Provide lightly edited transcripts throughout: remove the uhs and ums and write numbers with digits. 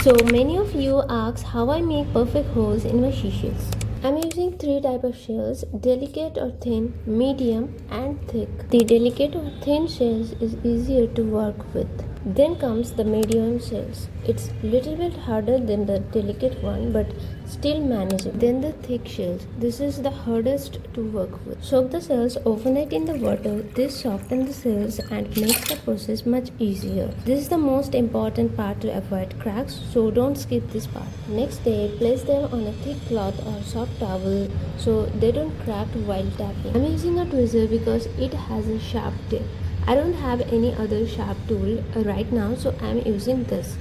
So many of you ask how I make perfect holes in my seashells. I'm using three types of shells: delicate or thin, medium and thick. The delicate or thin shells is easier to work with. Then comes the medium shells. It's little bit harder than the delicate one but still manageable. Then the thick shells. This is the hardest to work with. Soak the shells overnight in the water. This softens the shells and makes the process much easier. This is the most important part to avoid cracks, so don't skip this part. Next day, place them on a thick cloth or soft towel so they don't crack while tapping. I'm using a tweezer because it has a sharp tip. I don't have any other sharp tool right now, so I'm using this.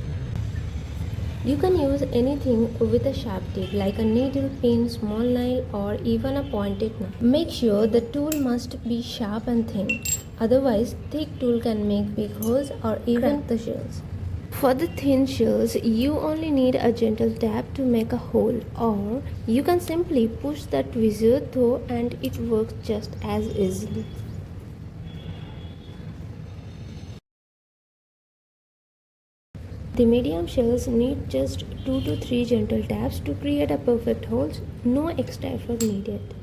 You can use anything with a sharp tip like a needle, pin, small nail or even a pointed knife. Make sure the tool must be sharp and thin. Otherwise, thick tool can make big holes or even crack the shells. For the thin shells, you only need a gentle tap to make a hole, or you can simply push the tweezer through and it works just as easily. The medium shells need just 2 to 3 gentle taps to create a perfect holes, no extra effort needed.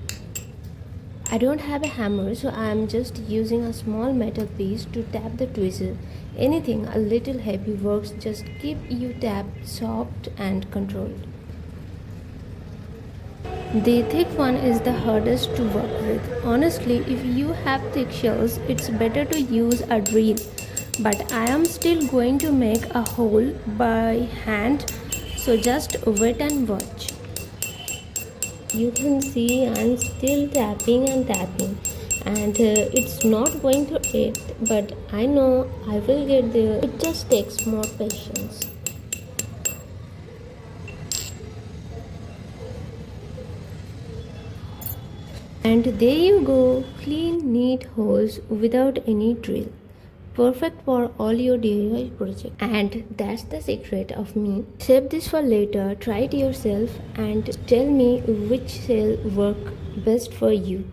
I don't have a hammer, so I am just using a small metal piece to tap the tweezer. Anything a little heavy works, just keep your tap soft and controlled. The thick one is the hardest to work with. Honestly, if you have thick shells, it's better to use a drill. But I am still going to make a hole by hand, so just wait and watch. You can see I'm still tapping and tapping, and it's not going to it, but I know I will get there. It just takes more patience. And there you go, clean, neat holes without any drill. Perfect for all your DIY projects. And that's the secret of me. Save this for later, try it yourself and tell me which shell work best for you.